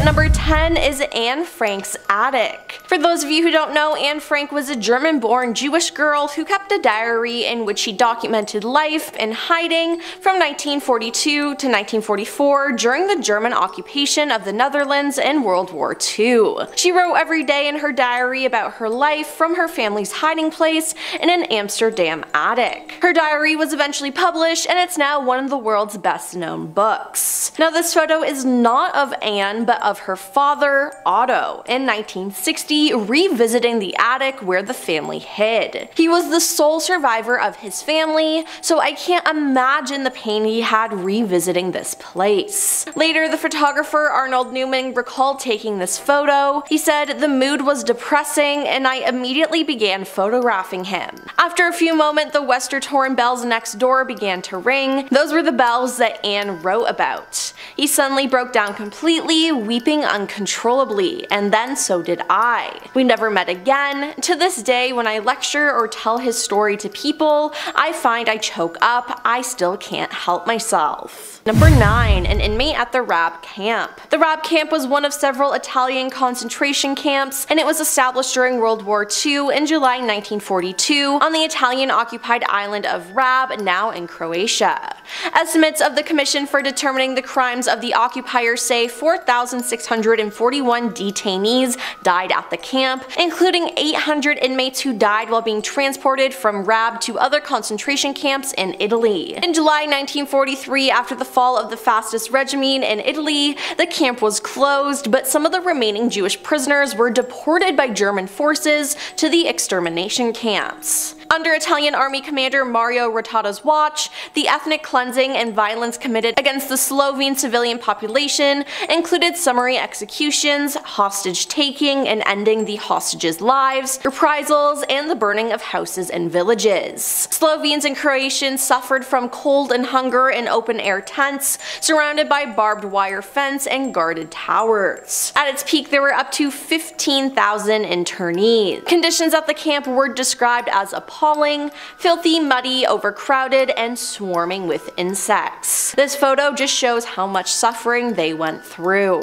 at number 10 is Anne Frank's attic. For those of you who don't know, Anne Frank was a German-born Jewish girl who kept a diary in which she documented life in hiding from 1942 to 1944 during the German occupation of the Netherlands in World War II. She wrote every day in her diary about her life from her family's hiding place in an Amsterdam attic. Her diary was eventually published, and it's now one of the world's best known books. Now, this photo is not of Anne, but of her father, Otto, in 1960, revisiting the attic where the family hid. He was the sole survivor of his family, so I can't imagine the pain he had revisiting this place. Later, the photographer Arnold Newman recalled taking this photo. He said, "The mood was depressing and I immediately began photographing him. After a few moments, the Westertoren bells next door began to ring. Those were the bells that Anne wrote about. He suddenly broke down completely, weeping uncontrollably, and then so did I. We never met again. To this day, when I lecture or tell his story to people, I find I choke up. I still can't help myself." Number 9. An inmate at the Rab camp. The Rab camp was one of several Italian concentration camps, and it was established during World War II in July 1942 on the Italian-occupied island of Rab, now in Croatia. Estimates of the Commission for Determining the Crimes of the Occupiers say 4,641 detainees died at the camp, including 800 inmates who died while being transported from Rab to other concentration camps in Italy. In July 1943, after the fall of the fascist regime in Italy, the camp was closed, but some of the remaining Jewish prisoners were deported by German forces to the extermination camps. Under Italian Army Commander Mario Rotatta's watch, the ethnic cleansing and violence committed against the Slovene civilian population included summary executions, hostage-taking and ending the hostages' lives, reprisals, and the burning of houses and villages. Slovenes and Croatians suffered from cold and hunger in open-air tents, surrounded by barbed wire fence and guarded towers. At its peak, there were up to 15,000 internees. Conditions at the camp were described as appalling, filthy, muddy, overcrowded, and swarming with insects. This photo just shows how much suffering they went through.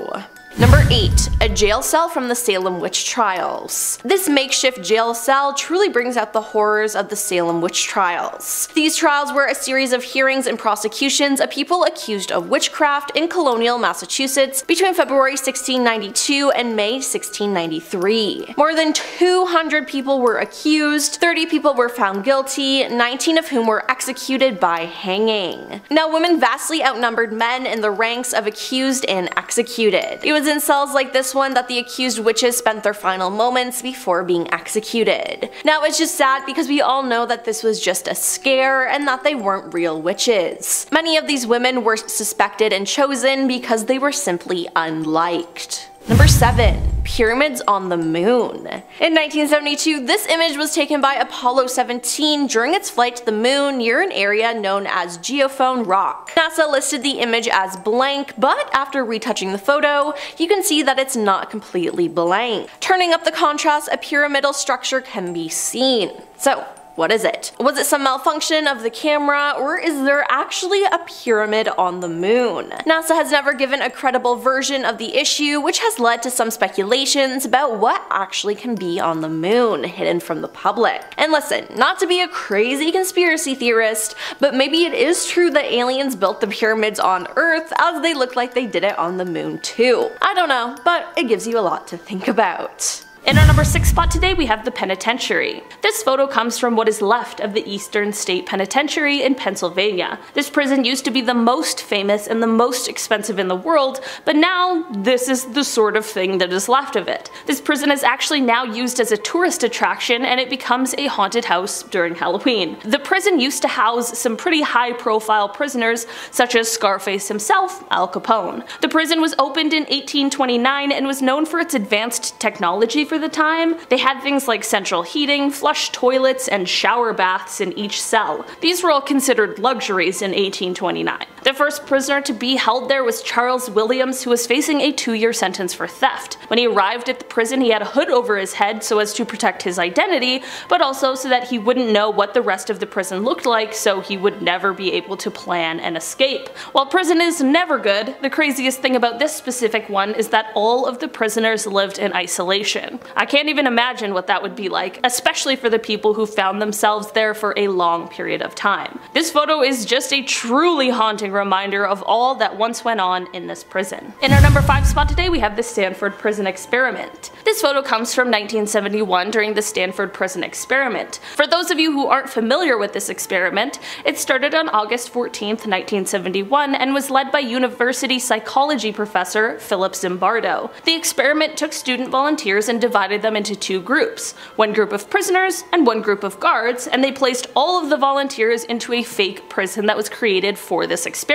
Number 8. A jail cell from the Salem witch trials. This makeshift jail cell truly brings out the horrors of the Salem witch trials. These trials were a series of hearings and prosecutions of people accused of witchcraft in colonial Massachusetts between February 1692 and May 1693. More than 200 people were accused, 30 people were found guilty, 19 of whom were executed by hanging. Now, women vastly outnumbered men in the ranks of accused and executed. It was in cells like this one that the accused witches spent their final moments before being executed. Now, it's just sad because we all know that this was just a scare and that they weren't real witches. Many of these women were suspected and chosen because they were simply unliked. Number 7. Pyramids on the Moon. In 1972, this image was taken by Apollo 17 during its flight to the moon near an area known as Geophone Rock. NASA listed the image as blank, but after retouching the photo, you can see that it's not completely blank. Turning up the contrast, a pyramidal structure can be seen. So, what is it? Was it some malfunction of the camera, or is there actually a pyramid on the moon? NASA has never given a credible version of the issue, which has led to some speculations about what actually can be on the moon, hidden from the public. And listen, not to be a crazy conspiracy theorist, but maybe it is true that aliens built the pyramids on Earth as they look like they did it on the moon too. I don't know, but it gives you a lot to think about. In our number 6 spot today, we have the penitentiary. This photo comes from what is left of the Eastern State Penitentiary in Pennsylvania. This prison used to be the most famous and the most expensive in the world, but now this is the sort of thing that is left of it. This prison is actually now used as a tourist attraction, and it becomes a haunted house during Halloween. The prison used to house some pretty high-profile prisoners, such as Scarface himself, Al Capone. The prison was opened in 1829 and was known for its advanced technology for the time. They had things like central heating, flush toilets, and shower baths in each cell. These were all considered luxuries in 1829. The first prisoner to be held there was Charles Williams, who was facing a 2-year sentence for theft. When he arrived at the prison, he had a hood over his head so as to protect his identity, but also so that he wouldn't know what the rest of the prison looked like, so he would never be able to plan an escape. While prison is never good, the craziest thing about this specific one is that all of the prisoners lived in isolation. I can't even imagine what that would be like, especially for the people who found themselves there for a long period of time. This photo is just a truly haunting reminder of all that once went on in this prison. In our number 5 spot today, we have the Stanford Prison Experiment. This photo comes from 1971 during the Stanford Prison Experiment. For those of you who aren't familiar with this experiment, it started on August 14th, 1971 and was led by university psychology professor Philip Zimbardo. The experiment took student volunteers and divided them into 2 groups, one group of prisoners and one group of guards, and they placed all of the volunteers into a fake prison that was created for this experiment.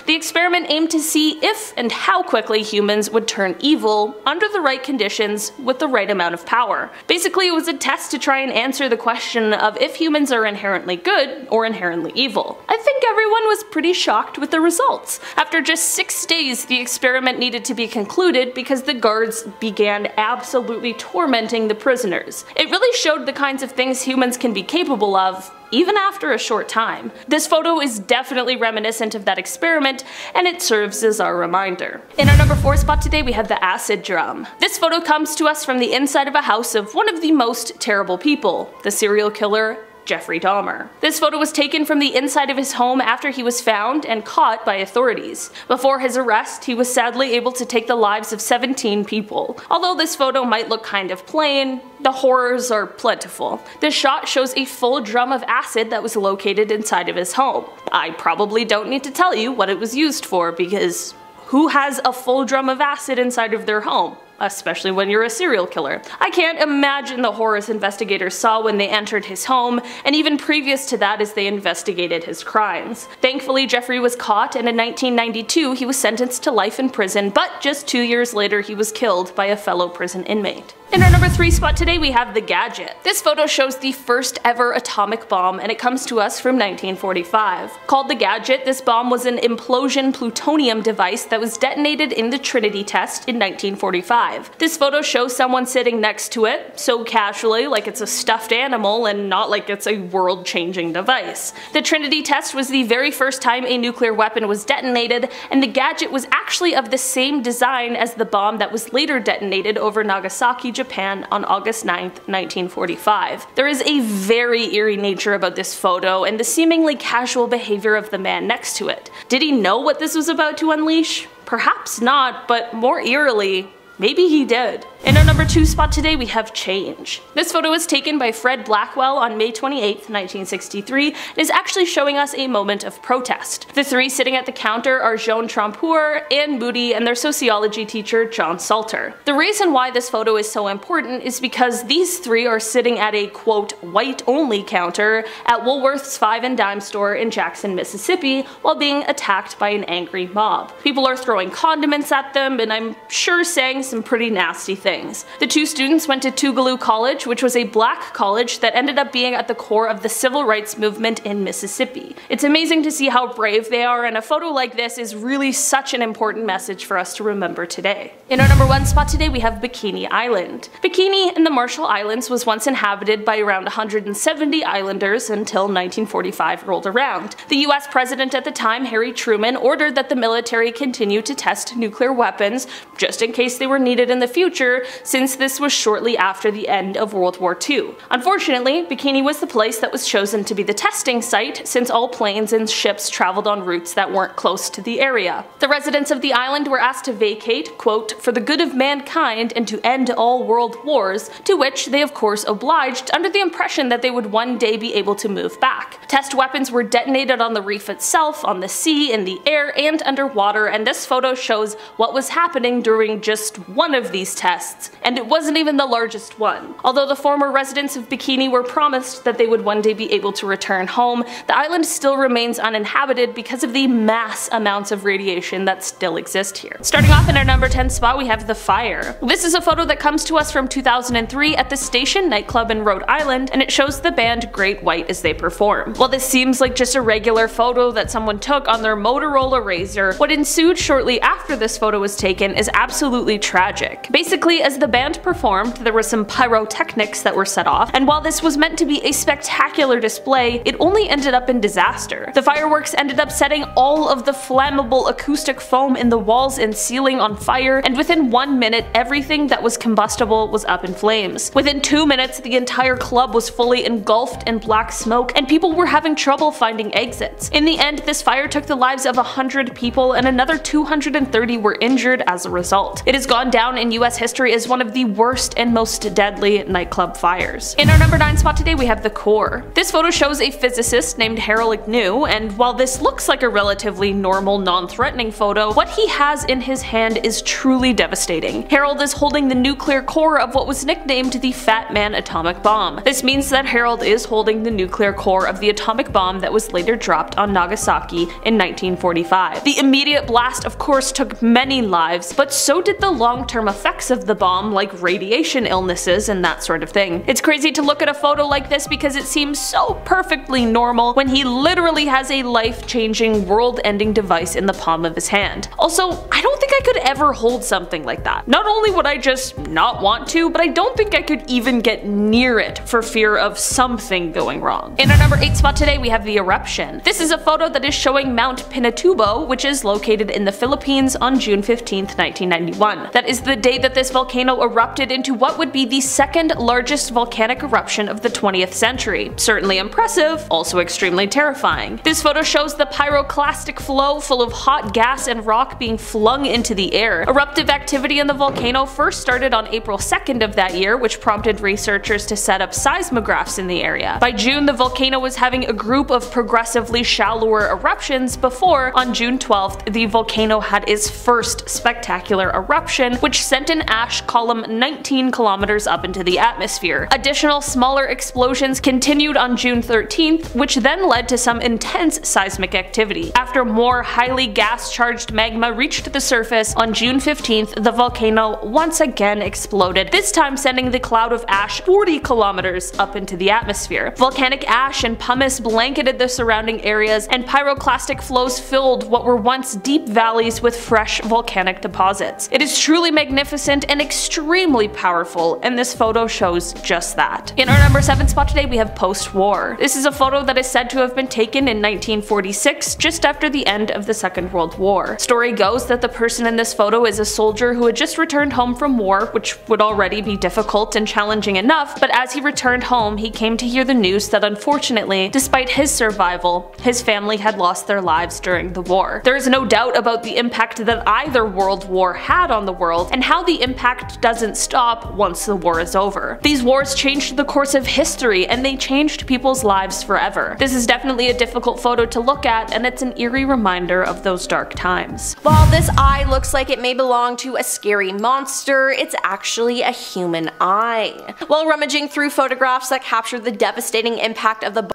The experiment aimed to see if and how quickly humans would turn evil under the right conditions with the right amount of power. Basically, it was a test to try and answer the question of if humans are inherently good or inherently evil. I think everyone was pretty shocked with the results. After just 6 days, the experiment needed to be concluded because the guards began absolutely tormenting the prisoners. It really showed the kinds of things humans can be capable of, even after a short time. This photo is definitely reminiscent of that experiment, and it serves as our reminder. In our number 4 spot today, we have the acid drum. This photo comes to us from the inside of a house of one of the most terrible people, the serial killer Jeffrey Dahmer. This photo was taken from the inside of his home after he was found and caught by authorities. Before his arrest, he was sadly able to take the lives of 17 people. Although this photo might look kind of plain, the horrors are plentiful. This shot shows a full drum of acid that was located inside of his home. I probably don't need to tell you what it was used for, because who has a full drum of acid inside of their home? Especially when you're a serial killer. I can't imagine the horrors investigators saw when they entered his home, and even previous to that as they investigated his crimes. Thankfully, Jeffrey was caught, and in 1992 he was sentenced to life in prison, but just 2 years later he was killed by a fellow prison inmate. In our number 3 spot today, we have the Gadget. This photo shows the first ever atomic bomb, and it comes to us from 1945. Called the Gadget, this bomb was an implosion plutonium device that was detonated in the Trinity test in 1945. This photo shows someone sitting next to it, so casually, like it's a stuffed animal and not like it's a world-changing device. The Trinity test was the very first time a nuclear weapon was detonated, and the Gadget was actually of the same design as the bomb that was later detonated over Nagasaki, Japan on August 9th, 1945. There is a very eerie nature about this photo and the seemingly casual behavior of the man next to it. Did he know what this was about to unleash? Perhaps not, but more eerily, maybe he did. In our number 2 spot today, we have Change. This photo was taken by Fred Blackwell on May 28, 1963, and is actually showing us a moment of protest. The 3 sitting at the counter are Joan Trompour, Anne Moody, and their sociology teacher, John Salter. The reason why this photo is so important is because these 3 are sitting at a quote white-only counter at Woolworth's 5 and Dime store in Jackson, Mississippi, while being attacked by an angry mob. People are throwing condiments at them, and I'm sure saying some pretty nasty things. The 2 students went to Tougaloo College, which was a black college that ended up being at the core of the civil rights movement in Mississippi. It's amazing to see how brave they are, and a photo like this is really such an important message for us to remember today. In our number 1 spot today, we have Bikini Island. Bikini in the Marshall Islands was once inhabited by around 170 islanders until 1945 rolled around. The US president at the time, Harry Truman, ordered that the military continue to test nuclear weapons just in case they were needed in the future, since this was shortly after the end of World War II. Unfortunately, Bikini was the place that was chosen to be the testing site, since all planes and ships traveled on routes that weren't close to the area. The residents of the island were asked to vacate, quote, for the good of mankind and to end all world wars, to which they of course obliged under the impression that they would one day be able to move back. Test weapons were detonated on the reef itself, on the sea, in the air, and underwater, and this photo shows what was happening during just one of these tests tests, and it wasn't even the largest one. Although the former residents of Bikini were promised that they would one day be able to return home, the island still remains uninhabited because of the mass amounts of radiation that still exist here. Starting off in our number 10 spot, we have the fire. This is a photo that comes to us from 2003 at the Station nightclub in Rhode Island, and it shows the band Great White as they perform. While this seems like just a regular photo that someone took on their Motorola Razr, what ensued shortly after this photo was taken is absolutely tragic. Basically, as the band performed, there were some pyrotechnics that were set off, and while this was meant to be a spectacular display, it only ended up in disaster. The fireworks ended up setting all of the flammable acoustic foam in the walls and ceiling on fire, and within 1 minute, everything that was combustible was up in flames. Within 2 minutes, the entire club was fully engulfed in black smoke, and people were having trouble finding exits. In the end, this fire took the lives of 100 people, and another 230 were injured as a result. It has gone down in US history as one of the worst and most deadly nightclub fires. In our number 9 spot today, we have the core. This photo shows a physicist named Harold Agnew, and while this looks like a relatively normal, non-threatening photo, what he has in his hand is truly devastating. Harold is holding the nuclear core of what was nicknamed the Fat Man atomic bomb. This means that Harold is holding the nuclear core of the atomic bomb that was later dropped on Nagasaki in 1945. The immediate blast, of course, took many lives, but so did the long-term effects of the bomb, like radiation illnesses and that sort of thing. It's crazy to look at a photo like this because it seems so perfectly normal when he literally has a life-changing, world-ending device in the palm of his hand. Also, I don't think I could ever hold something like that. Not only would I just not want to, but I don't think I could even get near it for fear of something going wrong. In our number 8 spot today, we have the eruption. This is a photo that is showing Mount Pinatubo, which is located in the Philippines, on June 15th, 1991. That is the day that this volcano erupted into what would be the second largest volcanic eruption of the 20th century. Certainly impressive, also extremely terrifying. This photo shows the pyroclastic flow full of hot gas and rock being flung into the air. Eruptive activity in the volcano first started on April 2nd of that year, which prompted researchers to set up seismographs in the area. By June, the volcano was having a group of progressively shallower eruptions before, on June 12th, the volcano had its first spectacular eruption, which sent an ash column 19 kilometers up into the atmosphere. Additional smaller explosions continued on June 13th, which then led to some intense seismic activity. After more highly gas-charged magma reached the surface, on June 15th, the volcano once again exploded, this time sending the cloud of ash 40 kilometers up into the atmosphere. Volcanic ash and pumice blanketed the surrounding areas, and pyroclastic flows filled what were once deep valleys with fresh volcanic deposits. It is truly magnificent and extremely powerful, and this photo shows just that. In our number 7 spot today, we have post-war. This is a photo that is said to have been taken in 1946, just after the end of the Second World War. Story goes that the person in this photo is a soldier who had just returned home from war, which would already be difficult and challenging enough, but as he returned home, he came to hear the news that unfortunately, despite his survival, his family had lost their lives during the war. There is no doubt about the impact that either world war had on the world, and how the impact doesn't stop once the war is over. These wars changed the course of history, and they changed people's lives forever. This is definitely a difficult photo to look at, and it's an eerie reminder of those dark times. While this eye looks like it may belong to a scary monster, it's actually a human eye. While rummaging through photographs that capture the devastating impact of the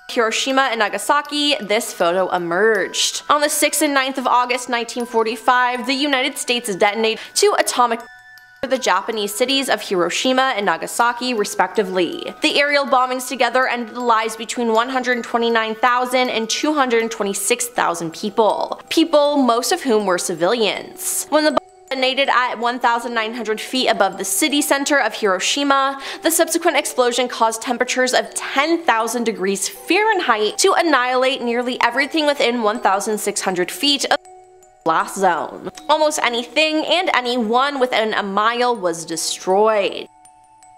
Hiroshima and Nagasaki, this photo emerged. On the 6th and 9th of August 1945, the United States detonated 2 atomic for the Japanese cities of Hiroshima and Nagasaki, respectively. The aerial bombings together ended the lives between 129,000 and 226,000 people. Most of whom were civilians. When the detonated at 1,900 feet above the city center of Hiroshima, the subsequent explosion caused temperatures of 10,000 degrees Fahrenheit to annihilate nearly everything within 1,600 feet of the blast zone. Almost anything and anyone within a mile was destroyed.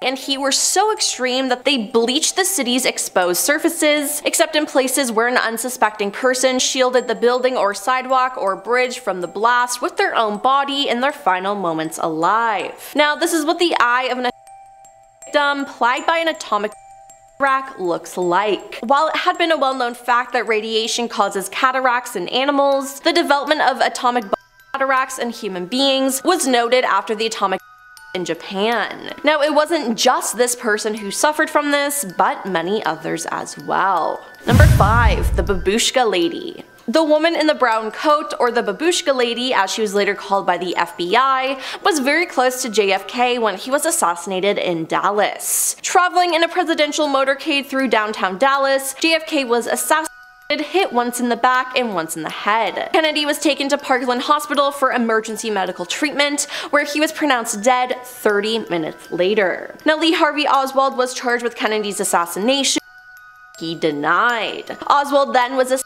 And heat were so extreme that they bleached the city's exposed surfaces, except in places where an unsuspecting person shielded the building or sidewalk or bridge from the blast with their own body in their final moments alive. Now, this is what the eye of an victim plagued by an atomic rack looks like. While it had been a well-known fact that radiation causes cataracts in animals, the development of atomic cataracts in human beings was noted after the atomic in Japan. Now, it wasn't just this person who suffered from this, but many others as well. Number 5. The Babushka Lady. The woman in the brown coat, or the Babushka Lady as she was later called by the FBI, was very close to JFK when he was assassinated in Dallas. Traveling in a presidential motorcade through downtown Dallas, JFK was assassinated, hit once in the back and once in the head. Kennedy was taken to Parkland Hospital for emergency medical treatment, where he was pronounced dead 30 minutes later. Now, Lee Harvey Oswald was charged with Kennedy's assassination. He denied. Oswald then was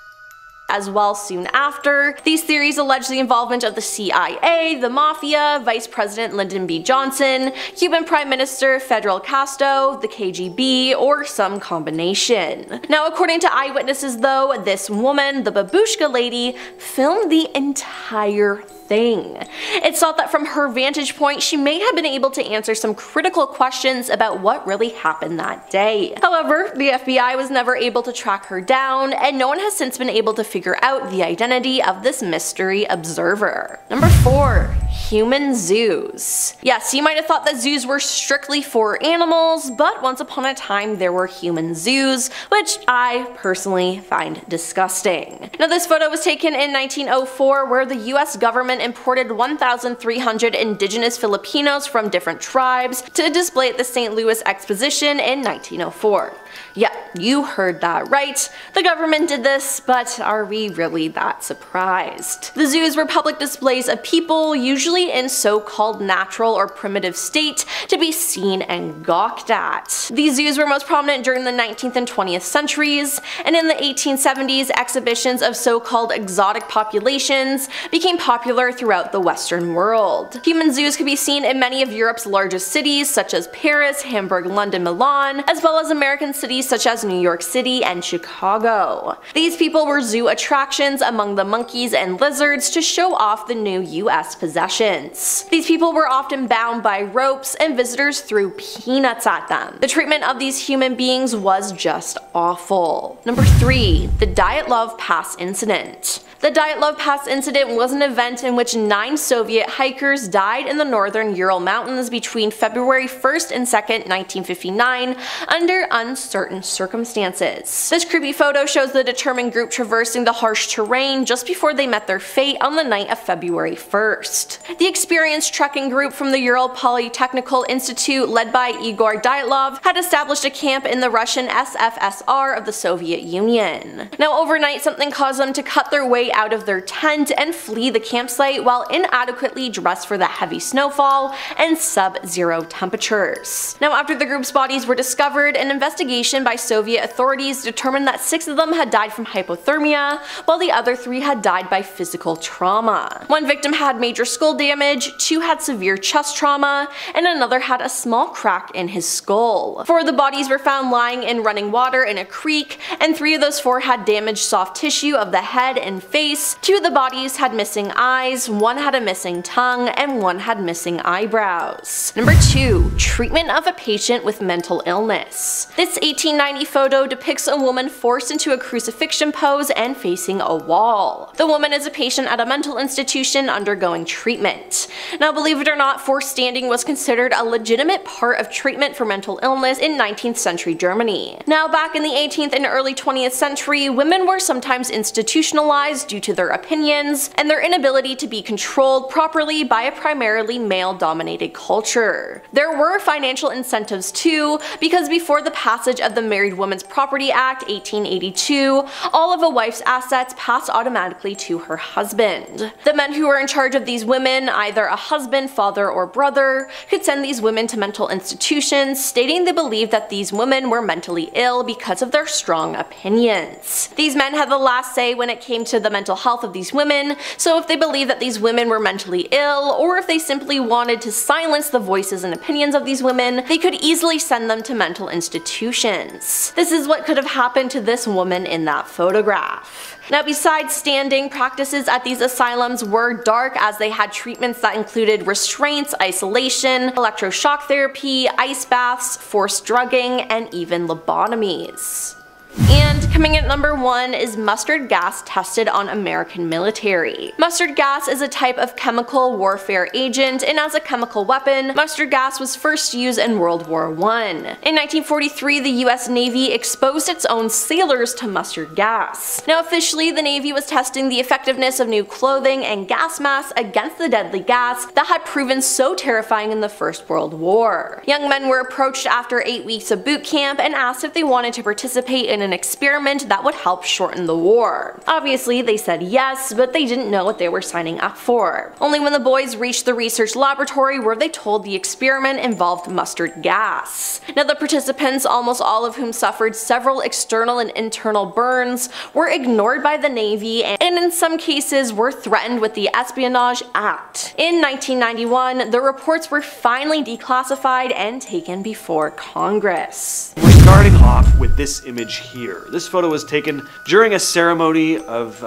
as well soon after. These theories allege the involvement of the CIA, the Mafia, Vice President Lyndon B. Johnson, Cuban Prime Minister Fidel Castro, the KGB, or some combination. Now, according to eyewitnesses though, this woman, the Babushka Lady, filmed the entire thing. It's thought that from her vantage point, she may have been able to answer some critical questions about what really happened that day. However, the FBI was never able to track her down, and no one has since been able to figure out the identity of this mystery observer. Number 4. Human zoos. Yes, you might have thought that zoos were strictly for animals, but once upon a time there were human zoos, which I personally find disgusting. Now, this photo was taken in 1904, where the US government imported 1,300 indigenous Filipinos from different tribes to display at the St. Louis Exposition in 1904. Yeah, you heard that right. The government did this, but are we really that surprised? The zoos were public displays of people, usually in so-called natural or primitive state, to be seen and gawked at. These zoos were most prominent during the 19th and 20th centuries, and in the 1870s, exhibitions of so-called exotic populations became popular throughout the Western world. Human zoos could be seen in many of Europe's largest cities, such as Paris, Hamburg, London, Milan, as well as American cities such as New York City and Chicago. These people were zoo attractions among the monkeys and lizards to show off the new US possessions. These people were often bound by ropes, and visitors threw peanuts at them. The treatment of these human beings was just awful. Number 3. The Dyatlov Pass Incident. The Dyatlov Pass incident was an event in which 9 Soviet hikers died in the northern Ural Mountains between February 1st and 2nd, 1959, under uncertain circumstances. This creepy photo shows the determined group traversing the harsh terrain just before they met their fate on the night of February 1st. The experienced trekking group from the Ural Polytechnical Institute, led by Igor Dyatlov, had established a camp in the Russian SFSR of the Soviet Union. Now, overnight, something caused them to cut their way out of their tent and flee the campsite while inadequately dressed for the heavy snowfall and sub-zero temperatures. Now, after the group's bodies were discovered, an investigation by Soviet authorities determined that 6 of them had died from hypothermia, while the other 3 had died by physical trauma. One victim had major skull damage, 2 had severe chest trauma, and another had a small crack in his skull. 4 of the bodies were found lying in running water in a creek, and 3 of those 4 had damaged soft tissue of the head and face. 2 of the bodies had missing eyes, 1 had a missing tongue, and 1 had missing eyebrows. Number 2. Treatment of a patient with mental illness. This 1890 photo depicts a woman forced into a crucifixion pose and facing a wall. The woman is a patient at a mental institution undergoing treatment. Now, believe it or not, forced standing was considered a legitimate part of treatment for mental illness in 19th century Germany. Now, back in the 18th and early 20th century, women were sometimes institutionalized due to their opinions and their inability to be controlled properly by a primarily male-dominated culture. There were financial incentives too, because before the passage of the Married Women's Property Act 1882, all of a wife's assets passed automatically to her husband. The men who were in charge of these women, either a husband, father, or brother, could send these women to mental institutions, stating they believed that these women were mentally ill because of their strong opinions. These men had the last say when it came to the mental health of these women, so if they believed that these women were mentally ill, or if they simply wanted to silence the voices and opinions of these women, they could easily send them to mental institutions. This is what could have happened to this woman in that photograph. Now, besides standing, practices at these asylums were dark, as they had treatments that included restraints, isolation, electroshock therapy, ice baths, forced drugging, and even lobotomies. And coming in at number 1 is mustard gas tested on American military. Mustard gas is a type of chemical warfare agent, and as a chemical weapon, mustard gas was first used in World War I. In 1943, the US Navy exposed its own sailors to mustard gas. Now officially, the Navy was testing the effectiveness of new clothing and gas masks against the deadly gas that had proven so terrifying in the First World War. Young men were approached after 8 weeks of boot camp and asked if they wanted to participate in an experiment that would help shorten the war. Obviously, they said yes, but they didn't know what they were signing up for. Only when the boys reached the research laboratory were they told the experiment involved mustard gas. Now the participants, almost all of whom suffered several external and internal burns, were ignored by the Navy and in some cases were threatened with the Espionage Act. In 1991, the reports were finally declassified and taken before Congress. We're starting off with this image here. This photo was taken during a ceremony of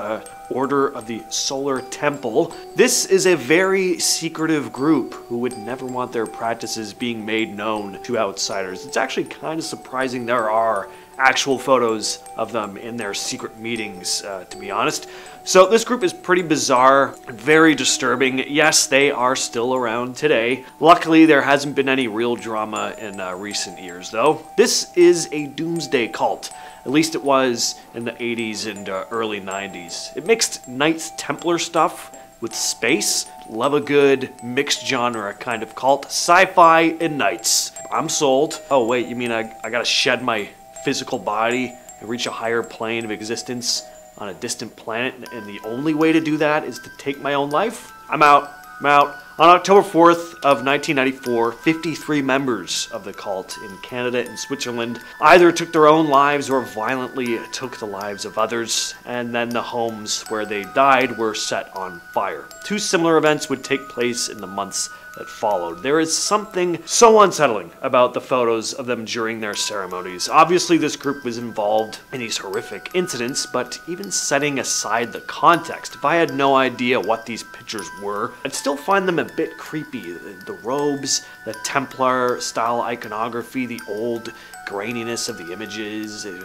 Order of the Solar Temple. This is a very secretive group who would never want their practices being made known to outsiders. It's actually kind of surprising there are actual photos of them in their secret meetings, to be honest. So this group is pretty bizarre, very disturbing. Yes, they are still around today. Luckily, there hasn't been any real drama in recent years, though. This is a doomsday cult. At least it was in the 80s and early 90s. It mixed Knights Templar stuff with space. Love a good mixed genre kind of cult. Sci-fi and knights. I'm sold. Oh wait, you mean I gotta shed my physical body and reach a higher plane of existence on a distant planet, and the only way to do that is to take my own life? I'm out. On October 4th of 1994, 53 members of the cult in Canada and Switzerland either took their own lives or violently took the lives of others, and then the homes where they died were set on fire. 2 similar events would take place in the months that followed. There is something so unsettling about the photos of them during their ceremonies. Obviously, this group was involved in these horrific incidents, but even setting aside the context, if I had no idea what these pictures were, I'd still find them a bit creepy. The robes, the Templar style iconography, the old graininess of the images, it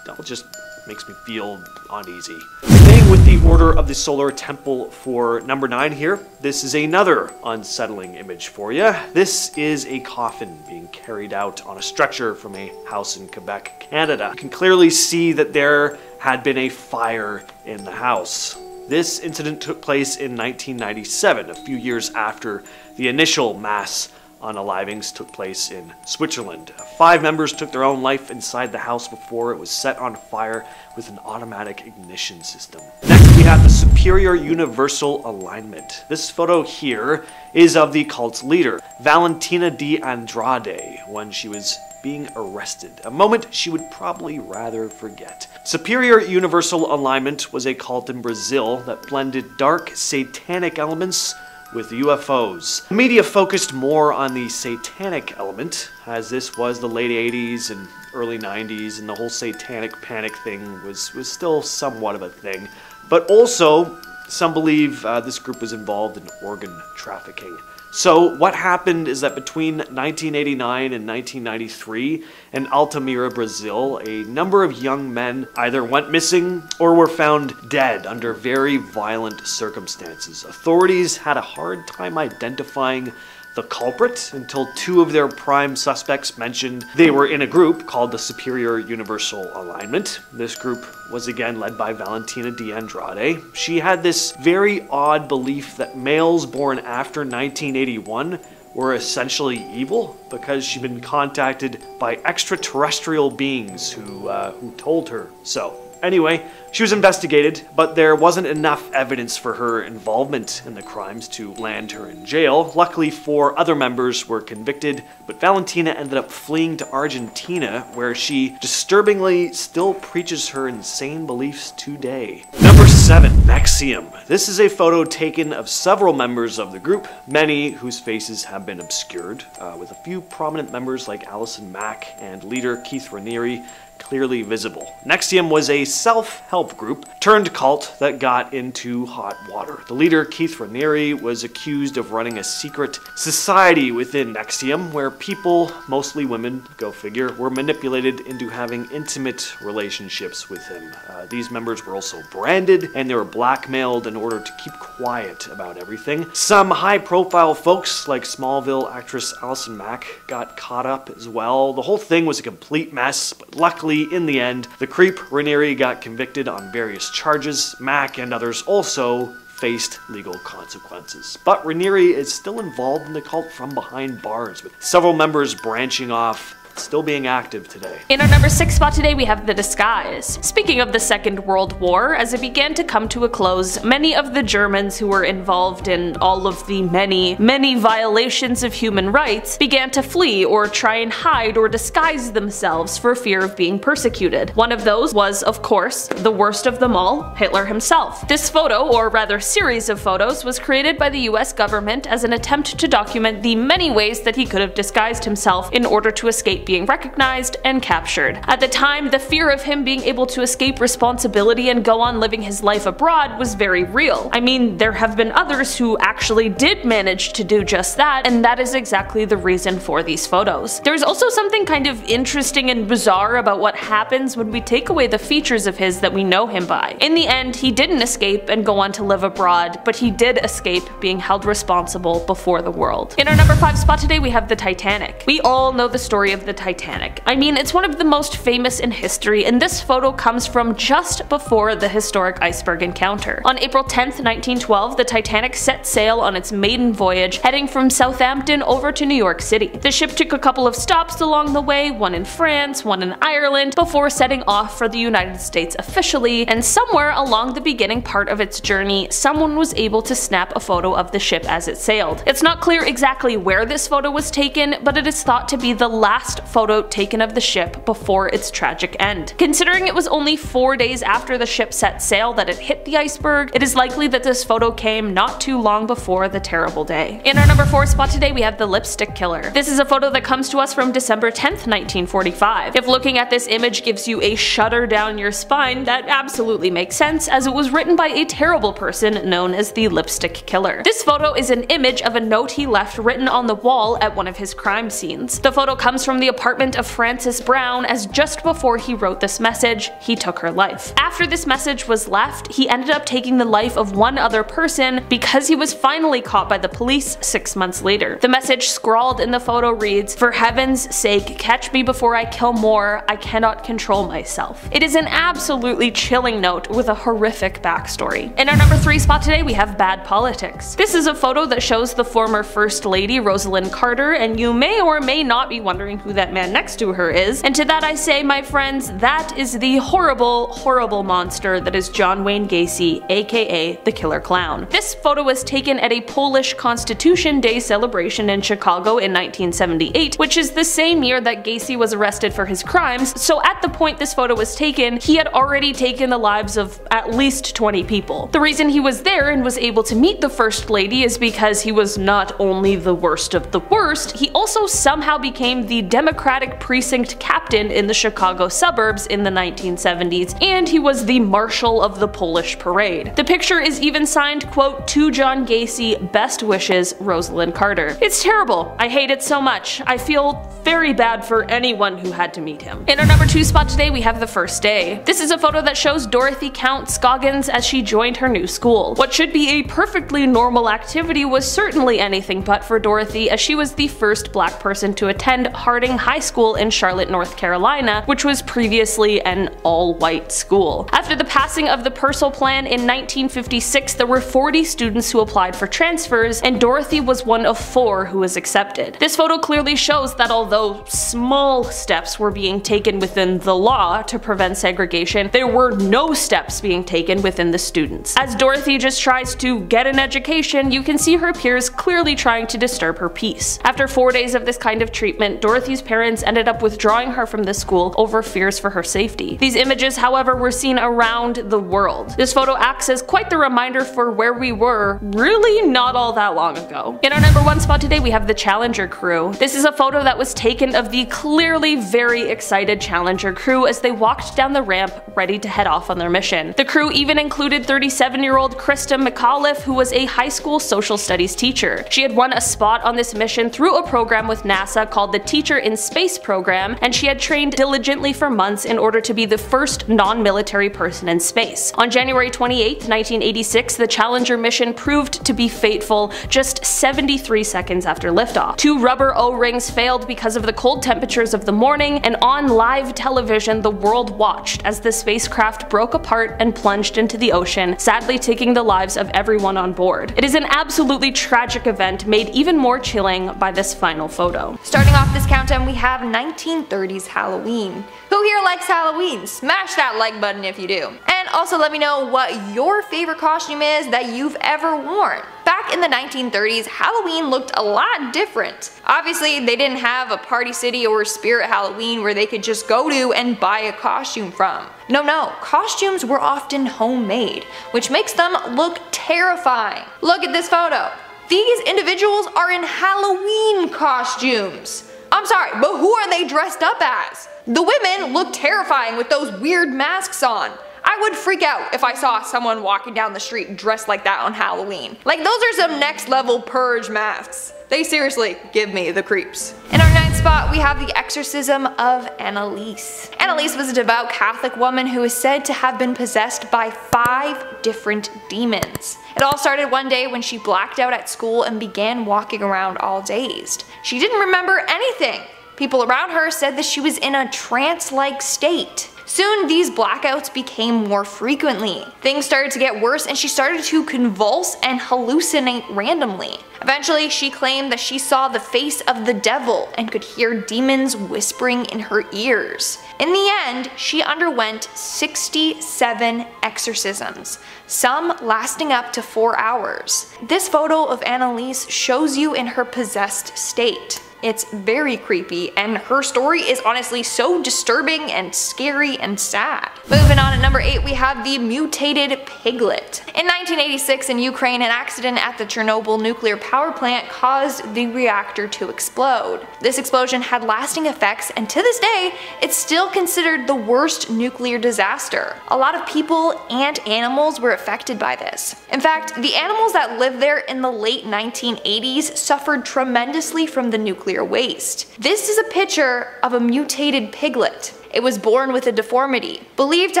all just makes me feel uneasy. Staying with the Order of the Solar Temple for number 9 here, this is another unsettling image for you. This is a coffin being carried out on a stretcher from a house in Quebec, Canada. You can clearly see that there had been a fire in the house. This incident took place in 1997, a few years after the initial mass unalivings took place in Switzerland. 5 members took their own life inside the house before it was set on fire with an automatic ignition system. Next, we have the Superior Universal Alignment. This photo here is of the cult's leader, Valentina de Andrade, when she was being arrested, a moment she would probably rather forget. Superior Universal Alignment was a cult in Brazil that blended dark satanic elements with UFOs. The media focused more on the satanic element, as this was the late 80s and early 90s, and the whole satanic panic thing was still somewhat of a thing. But also, some believe this group was involved in organ trafficking. So what happened is that between 1989 and 1993 in Altamira, Brazil, a number of young men either went missing or were found dead under very violent circumstances. Authorities had a hard time identifying the culprit until 2 of their prime suspects mentioned they were in a group called the Superior Universal Alignment. This group was again led by Valentina de Andrade. She had this very odd belief that males born after 1981 were essentially evil because she'd been contacted by extraterrestrial beings who told her so. Anyway, she was investigated, but there wasn't enough evidence for her involvement in the crimes to land her in jail. Luckily, 4 other members were convicted, but Valentina ended up fleeing to Argentina, where she disturbingly still preaches her insane beliefs today. Number 7, NXIVM. This is a photo taken of several members of the group, many whose faces have been obscured, with a few prominent members like Alison Mack and leader Keith Raniere clearly visible. NXIVM was a self-help group turned cult that got into hot water. The leader, Keith Raniere, was accused of running a secret society within NXIVM where people, mostly women, go figure, were manipulated into having intimate relationships with him. These members were also branded and they were blackmailed in order to keep quiet about everything. Some high-profile folks like Smallville actress Allison Mack got caught up as well. The whole thing was a complete mess, but luckily in the end, the creep Raniere got convicted on various charges. Mack and others also faced legal consequences. But Raniere is still involved in the cult from behind bars, with several members branching off, still being active today. In our number 6 spot today, we have The Disguise. Speaking of the Second World War, as it began to come to a close, many of the Germans who were involved in all of the many violations of human rights began to flee or try and hide or disguise themselves for fear of being persecuted. One of those was, of course, the worst of them all, Hitler himself. This photo, or rather series of photos, was created by the US government as an attempt to document the many ways that he could have disguised himself in order to escape being recognized and captured. At the time, the fear of him being able to escape responsibility and go on living his life abroad was very real. I mean, there have been others who actually did manage to do just that, and that is exactly the reason for these photos. There's also something kind of interesting and bizarre about what happens when we take away the features of his that we know him by. In the end, he didn't escape and go on to live abroad, but he did escape being held responsible before the world. In our number 5 spot today, we have the Titanic. We all know the story of the Titanic. I mean, it's one of the most famous in history, and this photo comes from just before the historic iceberg encounter. On April 10th, 1912, the Titanic set sail on its maiden voyage, heading from Southampton over to New York City. The ship took a couple of stops along the way, one in France, one in Ireland, before setting off for the United States officially, and somewhere along the beginning part of its journey, someone was able to snap a photo of the ship as it sailed. It's not clear exactly where this photo was taken, but it is thought to be the last photo taken of the ship before its tragic end. Considering it was only 4 days after the ship set sail that it hit the iceberg, it is likely that this photo came not too long before the terrible day. In our number 4 spot today, we have the lipstick killer. This is a photo that comes to us from December 10th, 1945. If looking at this image gives you a shudder down your spine, that absolutely makes sense, as it was written by a terrible person known as the lipstick killer. This photo is an image of a note he left written on the wall at one of his crime scenes. The photo comes from the apartment of Frances Brown, as just before he wrote this message, he took her life. After this message was left, he ended up taking the life of one other person because he was finally caught by the police 6 months later. The message scrawled in the photo reads, "For heaven's sake, catch me before I kill more, I cannot control myself." It is an absolutely chilling note with a horrific backstory. In our number 3 spot today, we have Bad Politics. This is a photo that shows the former First Lady Rosalind Carter, and you may or may not be wondering who that man next to her is, and to that I say, my friends, that is the horrible monster that is John Wayne Gacy, aka the Killer Clown. This photo was taken at a Polish Constitution Day celebration in Chicago in 1978, which is the same year that Gacy was arrested for his crimes, so at the point this photo was taken, he had already taken the lives of at least 20 people. The reason he was there and was able to meet the First Lady is because he was not only the worst of the worst, he also somehow became the Democratic precinct captain in the Chicago suburbs in the 1970s, and he was the marshal of the Polish parade. The picture is even signed, quote, "To John Gacy, best wishes, Rosalind Carter." It's terrible. I hate it so much. I feel very bad for anyone who had to meet him. In our number 2 spot today, we have The First Day. This is a photo that shows Dorothy Count Scoggins as she joined her new school. What should be a perfectly normal activity was certainly anything but for Dorothy, as she was the first black person to attend Harding High School in Charlotte, North Carolina, which was previously an all-white school. After the passing of the Purcell Plan in 1956, there were 40 students who applied for transfers, and Dorothy was one of 4 who was accepted. This photo clearly shows that although small steps were being taken within the law to prevent segregation, there were no steps being taken within the students. As Dorothy just tries to get an education, you can see her peers clearly trying to disturb her peace. After 4 days of this kind of treatment, Dorothy's parents ended up withdrawing her from the school over fears for her safety. These images, however, were seen around the world. This photo acts as quite the reminder for where we were really not all that long ago. In our number 1 spot today, we have the Challenger crew. This is a photo that was taken of the clearly very excited Challenger crew as they walked down the ramp ready to head off on their mission. The crew even included 37-year-old Krista McAuliffe, who was a high school social studies teacher. She had won a spot on this mission through a program with NASA called the Teacher in Space program, and she had trained diligently for months in order to be the first non-military person in space. On January 28, 1986, the Challenger mission proved to be fateful just 73 seconds after liftoff. 2 rubber O-rings failed because of the cold temperatures of the morning, and on live television the world watched as the spacecraft broke apart and plunged into the ocean, sadly taking the lives of everyone on board. It is an absolutely tragic event made even more chilling by this final photo. Starting off this countdown, we have 1930s Halloween. Who here likes Halloween? Smash that like button if you do. And also let me know what your favorite costume is that you've ever worn. Back in the 1930s, Halloween looked a lot different. Obviously, they didn't have a Party City or Spirit Halloween where they could just go to and buy a costume from. No, costumes were often homemade, which makes them look terrifying. Look at this photo. These individuals are in Halloween costumes. I'm sorry, but who are they dressed up as? The women look terrifying with those weird masks on. I would freak out if I saw someone walking down the street dressed like that on Halloween. Like, those are some next level purge masks. They seriously give me the creeps. In our 9th spot, we have the exorcism of Annalise. Annalise was a devout Catholic woman who is said to have been possessed by 5 different demons. It all started one day when she blacked out at school and began walking around all dazed. She didn't remember anything. People around her said that she was in a trance-like state. Soon, these blackouts became more frequently. Things started to get worse and she started to convulse and hallucinate randomly. Eventually, she claimed that she saw the face of the devil and could hear demons whispering in her ears. In the end, she underwent 67 exorcisms, some lasting up to 4 hours. This photo of Annalise shows you in her possessed state. It's very creepy, and her story is honestly so disturbing and scary and sad. Moving on at number 8, we have the mutated piglet. In 1986 in Ukraine, an accident at the Chernobyl nuclear power plant caused the reactor to explode. This explosion had lasting effects, and to this day, it's still considered the worst nuclear disaster. A lot of people and animals were affected by this. In fact, the animals that lived there in the late 1980s suffered tremendously from the nuclear waste. This is a picture of a mutated piglet. It was born with a deformity, believed to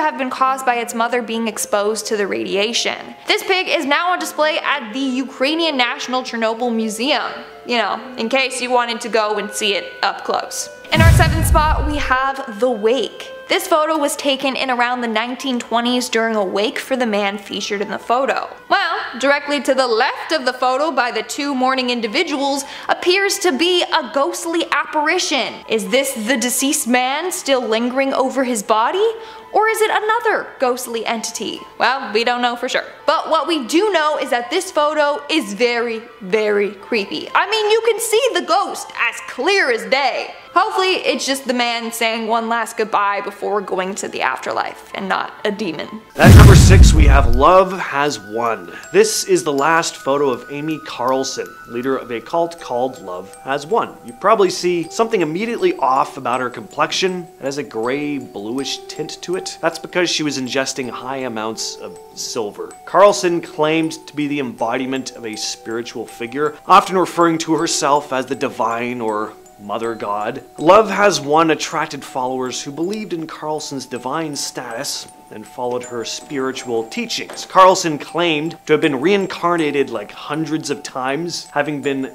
have been caused by its mother being exposed to the radiation. This pig is now on display at the Ukrainian National Chernobyl Museum, in case you wanted to go and see it up close. In our 7th spot, we have the wake. This photo was taken in around the 1920s during a wake for the man featured in the photo. Well, directly to the left of the photo by the 2 mourning individuals appears to be a ghostly apparition. Is this the deceased man still lingering over his body? Or is it another ghostly entity? Well, we don't know for sure. But what we do know is that this photo is very, very creepy. I mean, you can see the ghost as clear as day. Hopefully, it's just the man saying one last goodbye before going to the afterlife and not a demon. At number 6, we have Love Has Won. This is the last photo of Amy Carlson, leader of a cult called Love Has Won. You probably see something immediately off about her complexion. It has a gray, bluish tint to it. That's because she was ingesting high amounts of silver. Carlson claimed to be the embodiment of a spiritual figure, often referring to herself as the divine or Mother God. Love Has Won attracted followers who believed in Carlson's divine status and followed her spiritual teachings. Carlson claimed to have been reincarnated like hundreds of times, having been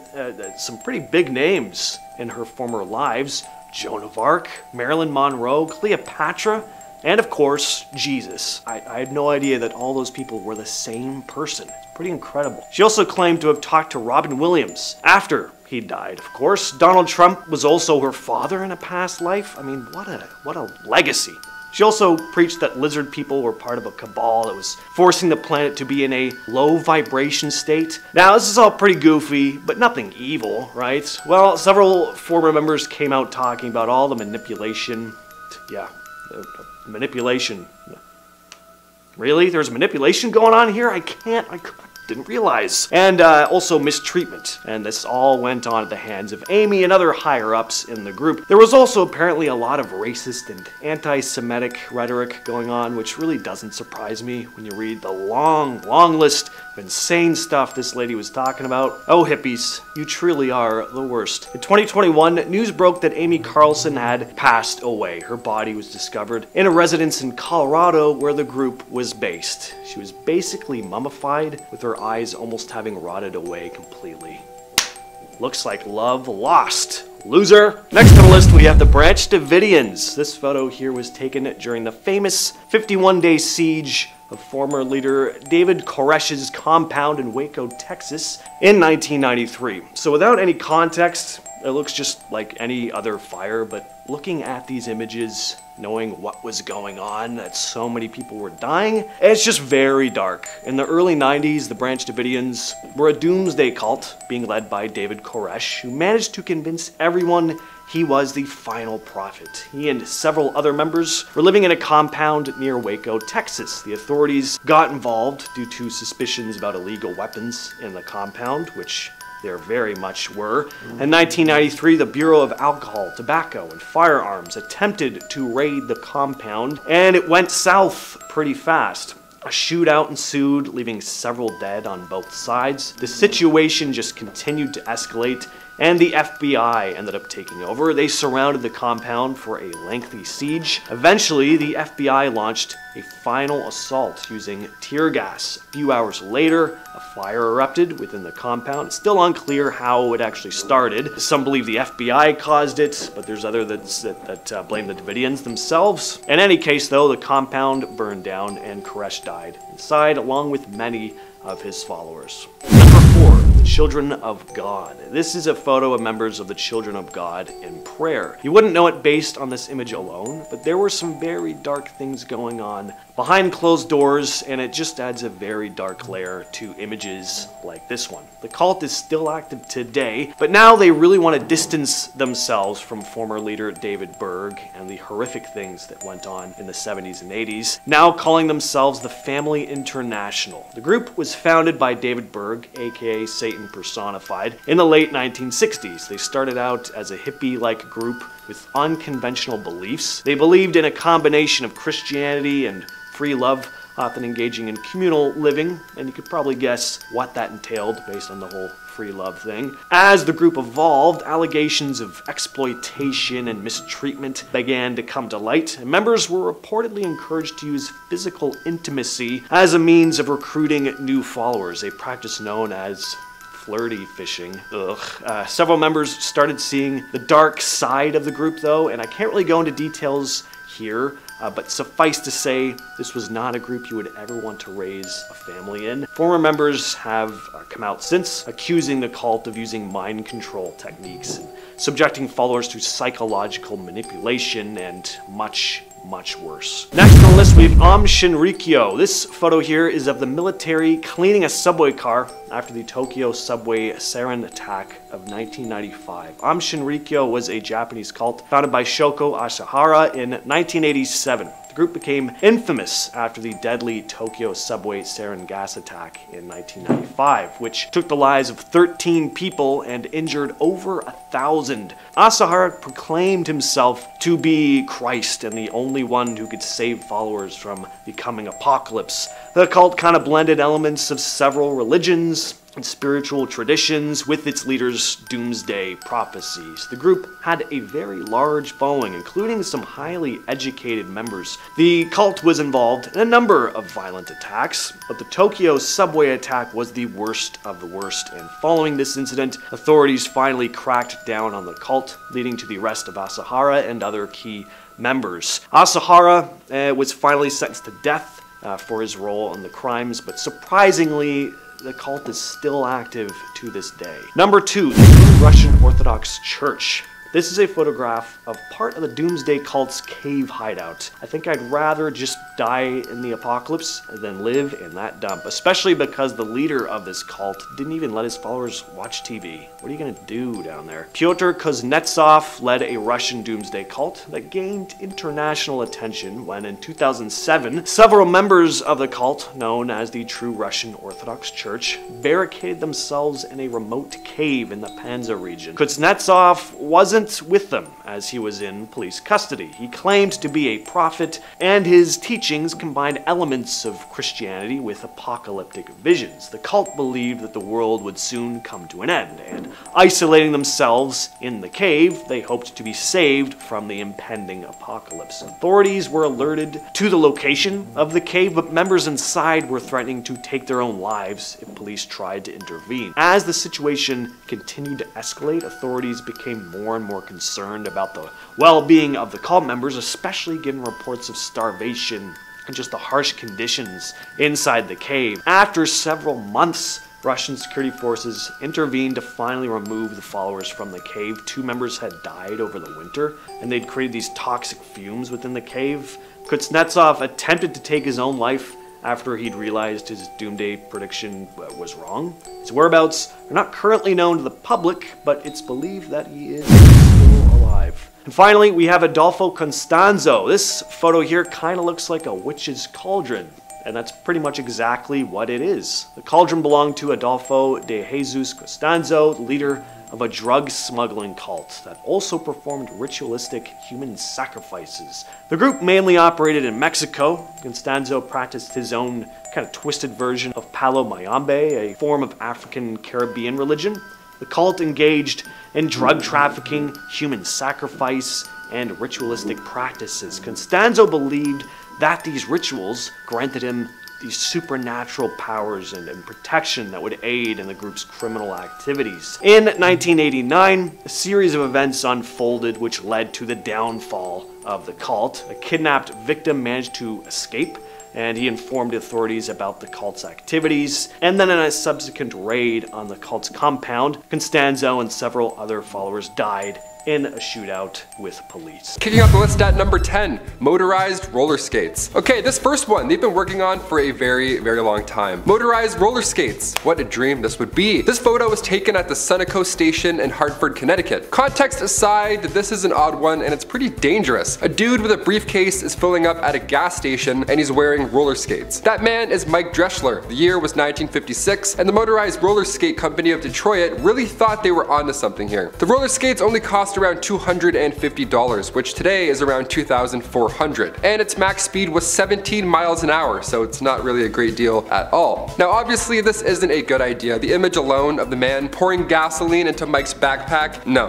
some pretty big names in her former lives: Joan of Arc, Marilyn Monroe, Cleopatra, and of course, Jesus. I had no idea that all those people were the same person. It's pretty incredible. She also claimed to have talked to Robin Williams after he died, of course. Donald Trump was also her father in a past life. I mean, what a legacy. She also preached that lizard people were part of a cabal that was forcing the planet to be in a low vibration state. Now, this is all pretty goofy, but nothing evil, right? Well, several former members came out talking about all the manipulation. Yeah, manipulation. Really? There's manipulation going on here? I didn't realize. And also mistreatment. And this all went on at the hands of Amy and other higher-ups in the group. There was also apparently a lot of racist and anti-Semitic rhetoric going on, which really doesn't surprise me when you read the long list of insane stuff this lady was talking about. Oh, hippies, you truly are the worst. In 2021, news broke that Amy Carlson had passed away. Her body was discovered in a residence in Colorado where the group was based. She was basically mummified, with her eyes almost having rotted away completely. Looks like love lost. Loser. Next on the list we have the Branch Davidians. This photo here was taken during the famous 51-day siege of former leader David Koresh's compound in Waco, Texas in 1993. So without any context, it looks just like any other fire, but looking at these images, knowing what was going on, that so many people were dying, it's just very dark. In the early 90s, the Branch Davidians were a doomsday cult being led by David Koresh, who managed to convince everyone he was the final prophet. He and several other members were living in a compound near Waco, Texas. The authorities got involved due to suspicions about illegal weapons in the compound, which there very much were. In 1993, the Bureau of Alcohol, Tobacco, and Firearms attempted to raid the compound, and it went south pretty fast. A shootout ensued, leaving several dead on both sides. The situation just continued to escalate, and the FBI ended up taking over. They surrounded the compound for a lengthy siege. Eventually, the FBI launched a final assault using tear gas. A few hours later, a fire erupted within the compound. It's still unclear how it actually started. Some believe the FBI caused it, but there's others that blame the Davidians themselves. In any case, though, the compound burned down and Koresh died inside, along with many of his followers. Number 4, the Children of God. This is a photo of members of the Children of God in prayer. You wouldn't know it based on this image alone, but there were some very dark things going on behind closed doors, and it just adds a very dark layer to images like this one. The cult is still active today, but now they really want to distance themselves from former leader David Berg and the horrific things that went on in the 70s and 80s, now calling themselves the Family International. The group was founded by David Berg, aka Satan personified, in the late 1960s. They started out as a hippie-like group with unconventional beliefs. They believed in a combination of Christianity and free love, often engaging in communal living, and you could probably guess what that entailed based on the whole free love thing. As the group evolved, allegations of exploitation and mistreatment began to come to light, and members were reportedly encouraged to use physical intimacy as a means of recruiting new followers, a practice known as flirty fishing. Several members started seeing the dark side of the group though, and I can't really go into details here, but suffice to say, this was not a group you would ever want to raise a family in. Former members have come out since, accusing the cult of using mind control techniques and subjecting followers to psychological manipulation and much worse. Next on the list we have Shinrikyo. This photo here is of the military cleaning a subway car after the Tokyo subway sarin attack of 1995. Shinrikyo was a Japanese cult founded by Shoko Asahara in 1987. The group became infamous after the deadly Tokyo subway sarin gas attack in 1995, which took the lives of 13 people and injured over 1,000. Asahara proclaimed himself to be Christ and the only one who could save followers from the coming apocalypse. The cult kind of blended elements of several religions and spiritual traditions with its leaders' doomsday prophecies. The group had a very large following, including some highly educated members. The cult was involved in a number of violent attacks, but the Tokyo subway attack was the worst of the worst, and following this incident, authorities finally cracked down on the cult, leading to the arrest of Asahara and other key members. Asahara was finally sentenced to death for his role in the crimes, but surprisingly, the cult is still active to this day. Number 2, the Russian Orthodox Church. This is a photograph of part of the Doomsday Cult's cave hideout. I think I'd rather just die in the apocalypse than live in that dump, especially because the leader of this cult didn't even let his followers watch TV. What are you gonna do down there? Pyotr Kuznetsov led a Russian Doomsday Cult that gained international attention when in 2007, several members of the cult, known as the True Russian Orthodox Church, barricaded themselves in a remote cave in the Panza region. Kuznetsov wasn't with them as he was in police custody. He claimed to be a prophet, and his teachings combined elements of Christianity with apocalyptic visions. The cult believed that the world would soon come to an end, and isolating themselves in the cave, they hoped to be saved from the impending apocalypse. Authorities were alerted to the location of the cave, but members inside were threatening to take their own lives if police tried to intervene. As the situation continued to escalate, authorities became more and more concerned about the well-being of the cult members, especially given reports of starvation and just the harsh conditions inside the cave. After several months, Russian security forces intervened to finally remove the followers from the cave. 2 members had died over the winter, and they'd created these toxic fumes within the cave. Kuznetsov attempted to take his own life after he'd realized his doomsday prediction was wrong. His whereabouts are not currently known to the public, but it's believed that he is still alive. And finally, we have Adolfo Constanzo. This photo here kind of looks like a witch's cauldron, and that's pretty much exactly what it is. The cauldron belonged to Adolfo de Jesus Constanzo, the leader of a drug smuggling cult that also performed ritualistic human sacrifices. The group mainly operated in Mexico. Constanzo practiced his own kind of twisted version of Palo Mayombe, a form of African Caribbean religion. The cult engaged in drug trafficking, human sacrifice, and ritualistic practices. Constanzo believed that these rituals granted him these supernatural powers and protection that would aid in the group's criminal activities. In 1989, a series of events unfolded which led to the downfall of the cult. A kidnapped victim managed to escape, and he informed authorities about the cult's activities. And then in a subsequent raid on the cult's compound, Constanzo and several other followers died in a shootout with police. Kicking off the list at number 10, motorized roller skates. Okay, this first one they've been working on for a very long time. Motorized roller skates. What a dream this would be. This photo was taken at the Sunoco station in Hartford, Connecticut. Context aside, this is an odd one and it's pretty dangerous. A dude with a briefcase is filling up at a gas station and he's wearing roller skates. That man is Mike Dreschler. The year was 1956 and the motorized roller skate company of Detroit really thought they were onto something here. The roller skates only cost around $250, which today is around $2,400, and its max speed was 17 miles an hour, so it's not really a great deal at all. Now obviously this isn't a good idea. The image alone of the man pouring gasoline into Mike's backpack, no,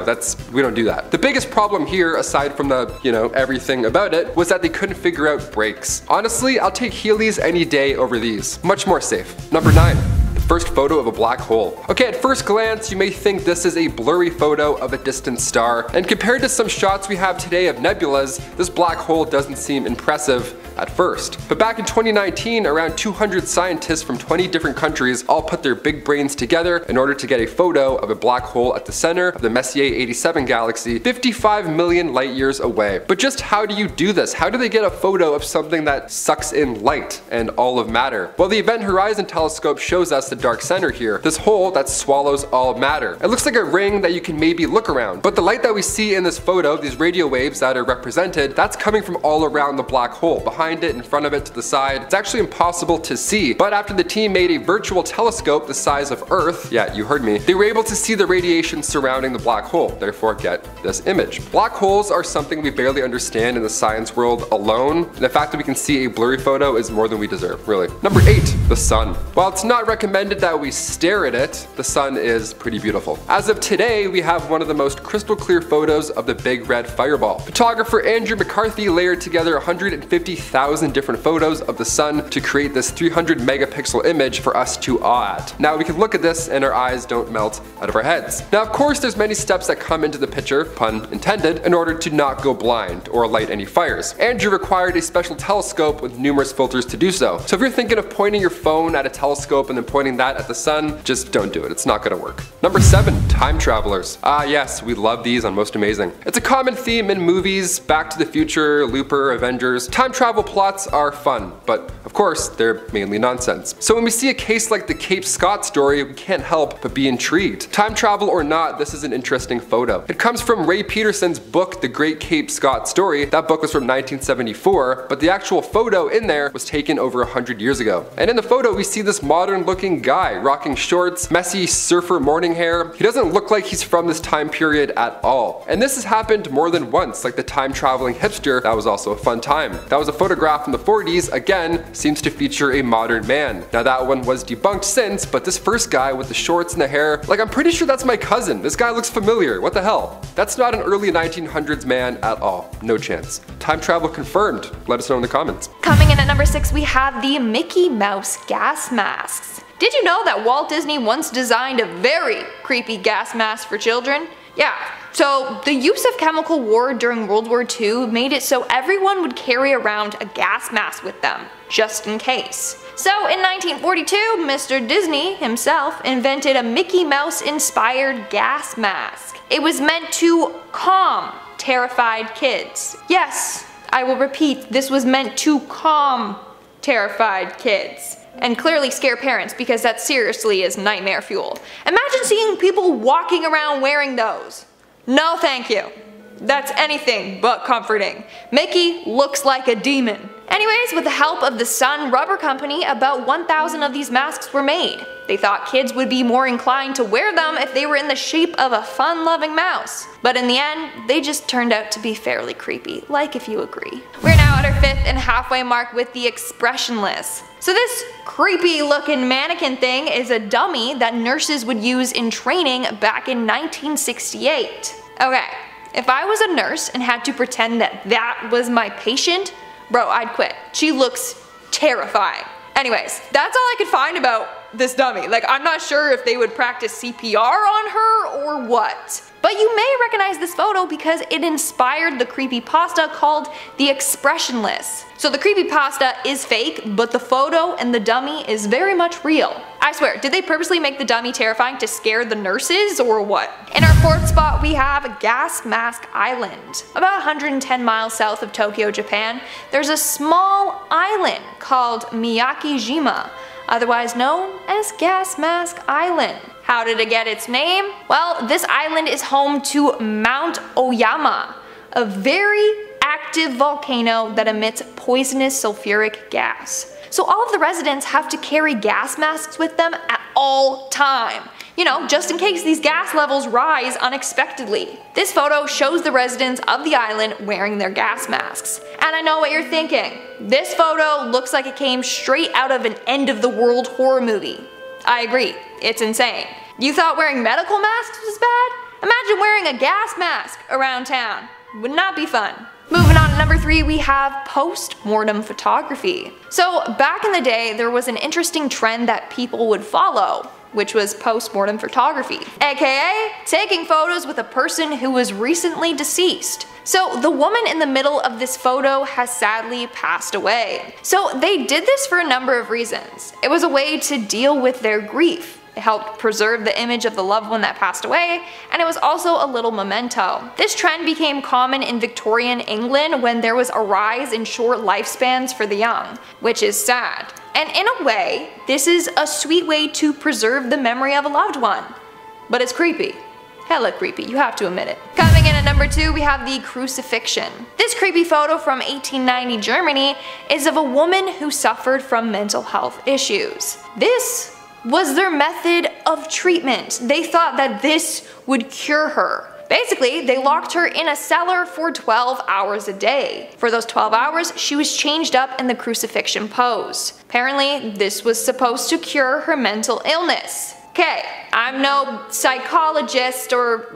we don't do that. The biggest problem here, aside from the, everything about it, was that they couldn't figure out brakes. Honestly, I'll take Heelys any day over these. Much more safe. Number 9. First photo of a black hole. Okay, at first glance, you may think this is a blurry photo of a distant star, and compared to some shots we have today of nebulas, this black hole doesn't seem impressive at first. But back in 2019, around 200 scientists from 20 different countries all put their big brains together in order to get a photo of a black hole at the center of the Messier 87 galaxy, 55 million light years away. But just how do you do this? How do they get a photo of something that sucks in light and all of matter? Well, the Event Horizon telescope shows us the dark center here, this hole that swallows all matter. It looks like a ring that you can maybe look around, but the light that we see in this photo, these radio waves that are represented, that's coming from all around the black hole, behind it, in front of it, to the side. It's actually impossible to see, but after the team made a virtual telescope the size of Earth, yeah, you heard me, they were able to see the radiation surrounding the black hole, therefore get this image. Black holes are something we barely understand in the science world alone, and the fact that we can see a blurry photo is more than we deserve, really. Number 8, the sun. While it's not recommended that we stare at it, the sun is pretty beautiful. As of today, we have one of the most crystal clear photos of the big red fireball. Photographer Andrew McCarthy layered together 150,000 1,000 different photos of the sun to create this 300 megapixel image for us to awe at. Now we can look at this and our eyes don't melt out of our heads. Now of course there's many steps that come into the picture, pun intended, in order to not go blind or light any fires. Andrew required a special telescope with numerous filters to do so. So if you're thinking of pointing your phone at a telescope and then pointing that at the sun, just don't do it. It's not gonna work. Number 7, time travelers. Ah yes, we love these on Most Amazing. It's a common theme in movies, Back to the Future, Looper, Avengers. Time travel plots are fun, but of course they're mainly nonsense. So when we see a case like the Cape Scott story, we can't help but be intrigued. Time travel or not, this is an interesting photo. It comes from Ray Peterson's book, The Great Cape Scott Story. That book was from 1974, but the actual photo in there was taken over 100 years ago. And in the photo we see this modern looking guy rocking shorts, messy surfer morning hair. He doesn't look like he's from this time period at all. And this has happened more than once, like the time traveling hipster. That was also a fun time. That was a photograph from the 40s, again, seems to feature a modern man. Now that one was debunked since, but this first guy with the shorts and the hair, like I'm pretty sure that's my cousin. This guy looks familiar, what the hell? That's not an early 1900s man at all, no chance. Time travel confirmed, let us know in the comments. Coming in at number 6 we have the Mickey Mouse gas masks. Did you know that Walt Disney once designed a very creepy gas mask for children? Yeah. So the use of chemical war during World War II made it so everyone would carry around a gas mask with them, just in case. So in 1942, Mr. Disney himself invented a Mickey Mouse inspired gas mask. It was meant to calm terrified kids. Yes, I will repeat, this was meant to calm terrified kids. And clearly scare parents, because that seriously is nightmare fuel. Imagine seeing people walking around wearing those. No thank you. That's anything but comforting. Mickey looks like a demon. Anyways, with the help of the Sun Rubber Company, about 1,000 of these masks were made. They thought kids would be more inclined to wear them if they were in the shape of a fun-loving mouse. But in the end, they just turned out to be fairly creepy, like if you agree. We're now at our 5th and halfway mark with the expressionless. So this creepy looking mannequin thing is a dummy that nurses would use in training back in 1968. Okay, if I was a nurse and had to pretend that that was my patient, bro, I'd quit. She looks terrifying. Anyways, that's all I could find about this dummy. Like, I'm not sure if they would practice CPR on her or what. But you may recognize this photo because it inspired the creepypasta called The Expressionless. So the creepypasta is fake, but the photo and the dummy is very much real. I swear, did they purposely make the dummy terrifying to scare the nurses or what? In our 4th spot we have Gas Mask Island. About 110 miles south of Tokyo, Japan, there's a small island called Miyakijima, otherwise known as Gas Mask Island. How did it get its name? Well, this island is home to Mount Oyama, a very active volcano that emits poisonous sulfuric gas. So all of the residents have to carry gas masks with them at all time. You know, just in case these gas levels rise unexpectedly. This photo shows the residents of the island wearing their gas masks. And I know what you're thinking. This photo looks like it came straight out of an end of the world horror movie. I agree, it's insane. You thought wearing medical masks was bad? Imagine wearing a gas mask around town. Would not be fun. Moving on to number 3, we have post-mortem photography. So back in the day, there was an interesting trend that people would follow, which was post-mortem photography, aka taking photos with a person who was recently deceased. So the woman in the middle of this photo has sadly passed away. So they did this for a number of reasons. It was a way to deal with their grief. It helped preserve the image of the loved one that passed away, and it was also a little memento. This trend became common in Victorian England when there was a rise in short lifespans for the young, which is sad. And in a way, this is a sweet way to preserve the memory of a loved one. But it's creepy. Hella creepy, you have to admit it. Coming in at number 2, we have the crucifixion. This creepy photo from 1890 Germany is of a woman who suffered from mental health issues. This was their method of treatment. They thought that this would cure her. Basically, they locked her in a cellar for 12 hours a day. For those 12 hours, she was changed up in the crucifixion pose. Apparently, this was supposed to cure her mental illness. Okay, I'm no psychologist or,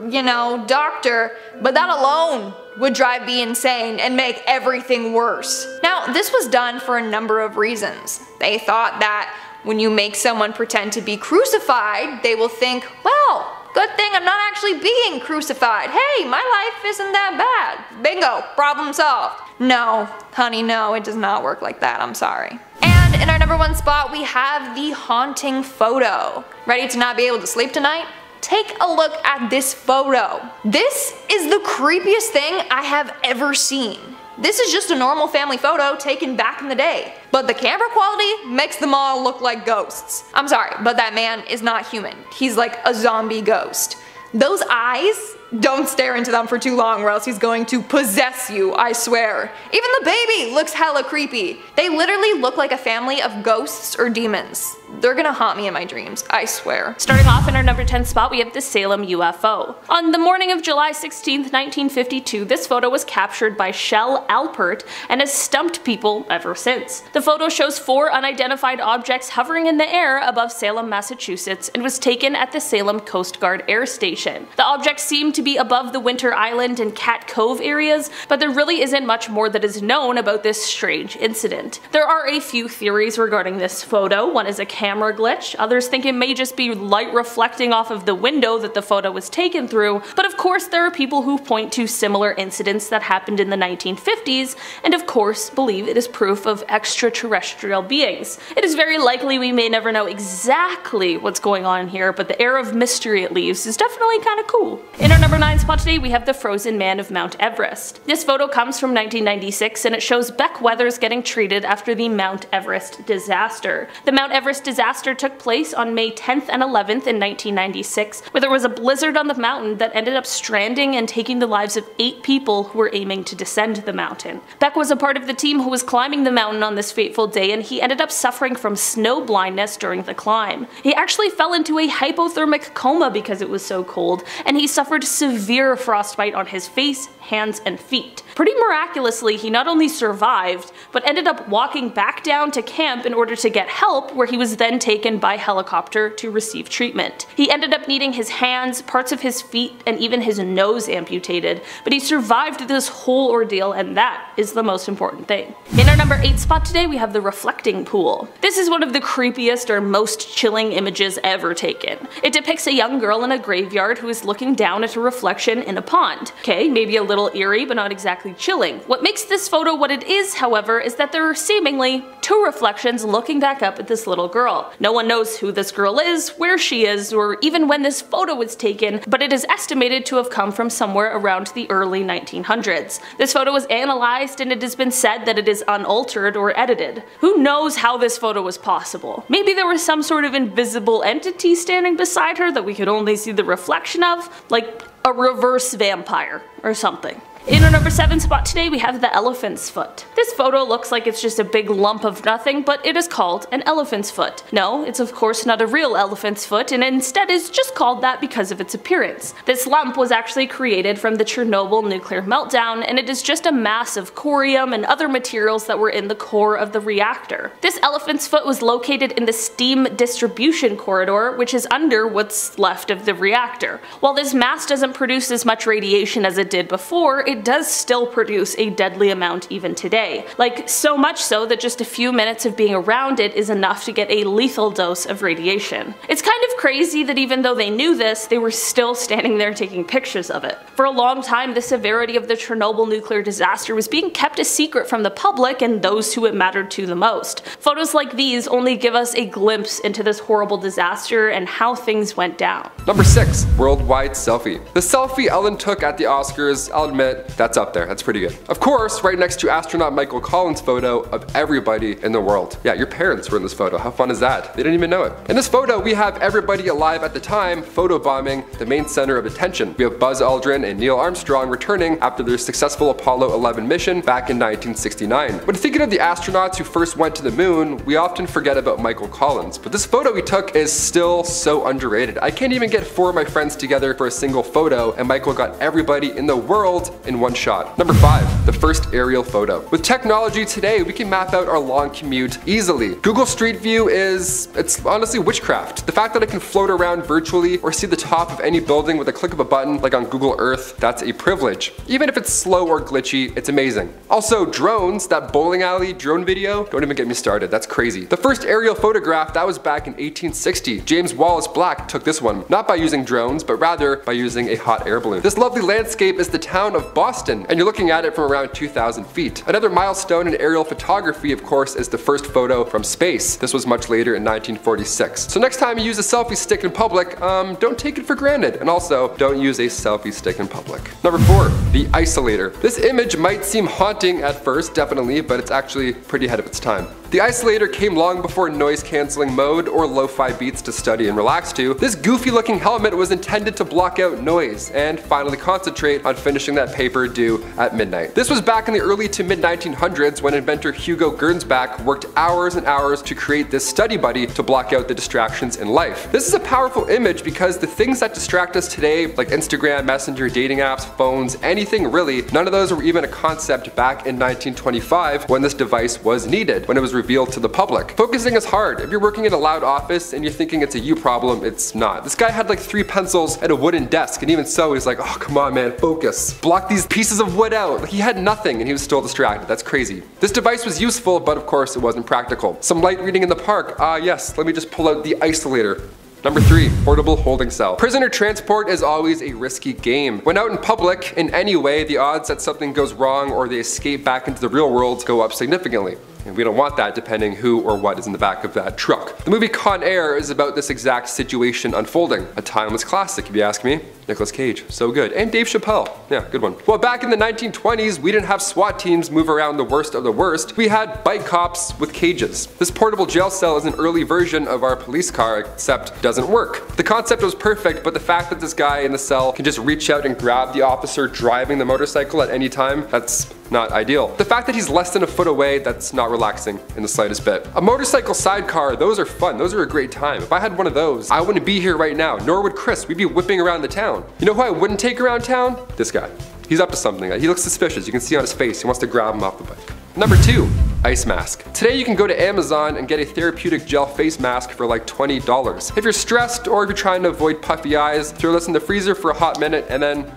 doctor, but that alone would drive me insane and make everything worse. Now, this was done for a number of reasons. They thought that when you make someone pretend to be crucified, they will think, well, good thing I'm not actually being crucified. Hey, my life isn't that bad. Bingo, problem solved. No, honey, no, it does not work like that, I'm sorry. And in our number 1 spot, we have the haunting photo. Ready to not be able to sleep tonight? Take a look at this photo. This is the creepiest thing I have ever seen. This is just a normal family photo taken back in the day, but the camera quality makes them all look like ghosts. I'm sorry, but that man is not human. He's like a zombie ghost. Those eyes, don't stare into them for too long or else he's going to possess you, I swear. Even the baby looks hella creepy. They literally look like a family of ghosts or demons. They're gonna haunt me in my dreams, I swear. Starting off in our number 10 spot, we have the Salem UFO. On the morning of July 16, 1952, this photo was captured by Shell Alpert and has stumped people ever since. The photo shows 4 unidentified objects hovering in the air above Salem, Massachusetts, and was taken at the Salem Coast Guard Air Station. The objects seem to be above the Winter Island and Cat Cove areas, but there really isn't much more that is known about this strange incident. There are a few theories regarding this photo. One is a camera glitch, others think it may just be light reflecting off of the window that the photo was taken through, but of course there are people who point to similar incidents that happened in the 1950s, and of course believe it is proof of extraterrestrial beings. It is very likely we may never know exactly what's going on here, but the air of mystery it leaves is definitely kinda cool. In our number 9 spot today, we have the frozen man of Mount Everest. This photo comes from 1996 and it shows Beck Weathers getting treated after the Mount Everest disaster. The Mount Everest disaster took place on May 10th and 11th in 1996, where there was a blizzard on the mountain that ended up stranding and taking the lives of 8 people who were aiming to descend the mountain. Beck was a part of the team who was climbing the mountain on this fateful day, and he ended up suffering from snow blindness during the climb. He actually fell into a hypothermic coma because it was so cold, and he suffered severe frostbite on his face, hands, and feet. Pretty miraculously, he not only survived, but ended up walking back down to camp in order to get help, where he was then taken by helicopter to receive treatment. He ended up needing his hands, parts of his feet, and even his nose amputated, but he survived this whole ordeal, and that is the most important thing. In our number 8 spot today, we have the reflecting pool. This is one of the creepiest or most chilling images ever taken. It depicts a young girl in a graveyard who is looking down at a reflection in a pond. Okay, maybe a little eerie, but not exactly chilling. What makes this photo what it is, however, is that there are seemingly 2 reflections looking back up at this little girl. No one knows who this girl is, where she is, or even when this photo was taken, but it is estimated to have come from somewhere around the early 1900s. This photo was analyzed and it has been said that it is unaltered or edited. Who knows how this photo was possible? Maybe there was some sort of invisible entity standing beside her that we could only see the reflection of, like a reverse vampire or something. In our number 7 spot today, we have the elephant's foot. This photo looks like it's just a big lump of nothing, but it is called an elephant's foot. No, it's of course not a real elephant's foot, and instead is just called that because of its appearance. This lump was actually created from the Chernobyl nuclear meltdown, and it is just a mass of corium and other materials that were in the core of the reactor. This elephant's foot was located in the steam distribution corridor, which is under what's left of the reactor. While this mass doesn't produce as much radiation as it did before, it does still produce a deadly amount even today. Like, so much so that just a few minutes of being around it is enough to get a lethal dose of radiation. It's kind of crazy that even though they knew this, they were still standing there taking pictures of it. For a long time, the severity of the Chernobyl nuclear disaster was being kept a secret from the public and those who it mattered to the most. Photos like these only give us a glimpse into this horrible disaster and how things went down. Number 6. Worldwide selfie. The selfie Ellen took at the Oscars, I'll admit, that's up there, that's pretty good. Of course, right next to astronaut Michael Collins' photo of everybody in the world. Yeah, your parents were in this photo, how fun is that? They didn't even know it. In this photo, we have everybody alive at the time photobombing the main center of attention. We have Buzz Aldrin and Neil Armstrong returning after their successful Apollo 11 mission back in 1969. When thinking of the astronauts who first went to the moon, we often forget about Michael Collins, but this photo he took is still so underrated. I can't even get 4 of my friends together for a single photo, and Michael got everybody in the world in one shot. Number 5, the first aerial photo. With technology today, we can map out our long commute easily. Google Street View it's honestly witchcraft. The fact that I can float around virtually or see the top of any building with a click of a button like on Google Earth, that's a privilege. Even if it's slow or glitchy, it's amazing. Also, drones, that bowling alley drone video, don't even get me started, that's crazy. The first aerial photograph, that was back in 1860. James Wallace Black took this one, not by using drones, but rather by using a hot air balloon. This lovely landscape is the town of Boston, and you're looking at it from around 2,000 feet. Another milestone in aerial photography, of course, is the first photo from space. This was much later in 1946. So next time you use a selfie stick in public, don't take it for granted. And also, don't use a selfie stick in public. Number 4, the isolator. This image might seem haunting at first, definitely, but it's actually pretty ahead of its time. The isolator came long before noise cancelling mode or lo-fi beats to study and relax to. This goofy looking helmet was intended to block out noise and finally concentrate on finishing that paper due at midnight. This was back in the early to mid 1900s when inventor Hugo Gernsback worked hours and hours to create this study buddy to block out the distractions in life. This is a powerful image because the things that distract us today, like Instagram, Messenger, dating apps, phones, anything really, none of those were even a concept back in 1925 when this device was needed, when it was revealed to the public. Focusing is hard. If you're working in a loud office and you're thinking it's a you problem, it's not. This guy had like 3 pencils and a wooden desk, and even so he's like, oh come on man, focus. Block these pieces of wood out. Like, he had nothing and he was still distracted. That's crazy. This device was useful, but of course it wasn't practical. Some light reading in the park. Yes, let me just pull out the isolator. Number 3, portable holding cell. Prisoner transport is always a risky game. When out in public, in any way, the odds that something goes wrong or they escape back into the real world go up significantly. And we don't want that depending who or what is in the back of that truck. The movie Con Air is about this exact situation unfolding. A timeless classic if you ask me. Nicolas Cage, so good. And Dave Chappelle, yeah, good one. Well, back in the 1920s, we didn't have SWAT teams move around the worst of the worst. We had bike cops with cages. This portable jail cell is an early version of our police car, except doesn't work. The concept was perfect, but the fact that this guy in the cell can just reach out and grab the officer driving the motorcycle at any time, that's not ideal. The fact that he's less than a foot away, that's not relaxing in the slightest bit. A motorcycle sidecar, those are fun, those are a great time. If I had one of those, I wouldn't be here right now, nor would Chris. We'd be whipping around the town. You know who I wouldn't take around town? This guy. He's up to something. He looks suspicious. You can see on his face. He wants to grab him off the bike. Number 2, ice mask. Today you can go to Amazon and get a therapeutic gel face mask for like $20. If you're stressed or if you're trying to avoid puffy eyes, throw this in the freezer for a hot minute and then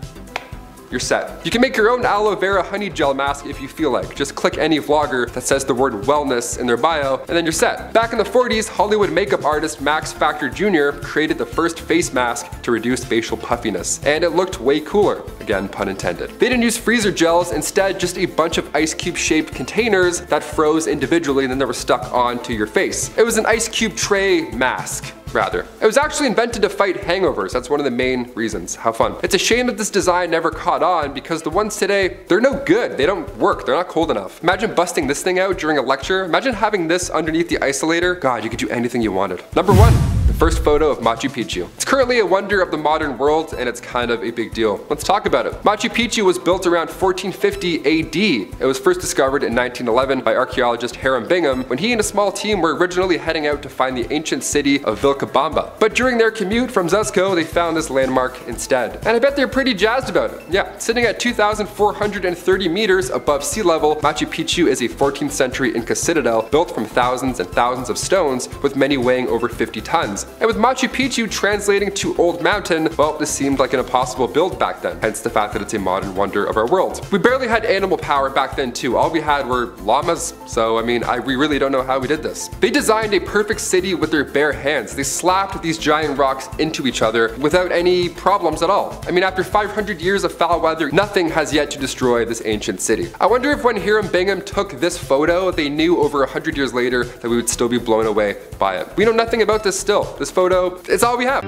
you're set. You can make your own aloe vera honey gel mask if you feel like. Just click any vlogger that says the word wellness in their bio and then you're set. Back in the 40s, Hollywood makeup artist Max Factor Jr. created the first face mask to reduce facial puffiness. And it looked way cooler. Again, pun intended. They didn't use freezer gels, instead just a bunch of ice cube shaped containers that froze individually and then they were stuck onto your face. It was an ice cube tray mask. Rather. It was actually invented to fight hangovers. That's one of the main reasons. How fun. It's a shame that this design never caught on because the ones today, they're no good. They don't work. They're not cold enough. Imagine busting this thing out during a lecture. Imagine having this underneath the isolator. God, you could do anything you wanted. Number 1. The first photo of Machu Picchu. It's currently a wonder of the modern world and it's kind of a big deal. Let's talk about it. Machu Picchu was built around 1450 AD. It was first discovered in 1911 by archaeologist Hiram Bingham when he and a small team were originally heading out to find the ancient city of Vilcabamba. But during their commute from Cuzco, they found this landmark instead. And I bet they're pretty jazzed about it. Yeah, sitting at 2,430 meters above sea level, Machu Picchu is a 14th century Inca citadel built from thousands and thousands of stones with many weighing over 50 tons. And with Machu Picchu translating to Old Mountain, well, this seemed like an impossible build back then, hence the fact that it's a modern wonder of our world. We barely had animal power back then too. All we had were llamas, so I mean, we really don't know how we did this. They designed a perfect city with their bare hands. They slapped these giant rocks into each other without any problems at all. I mean, after 500 years of foul weather, nothing has yet to destroy this ancient city. I wonder if when Hiram Bingham took this photo, they knew over 100 years later that we would still be blown away by it. We know nothing about this still. This photo, it's all we have.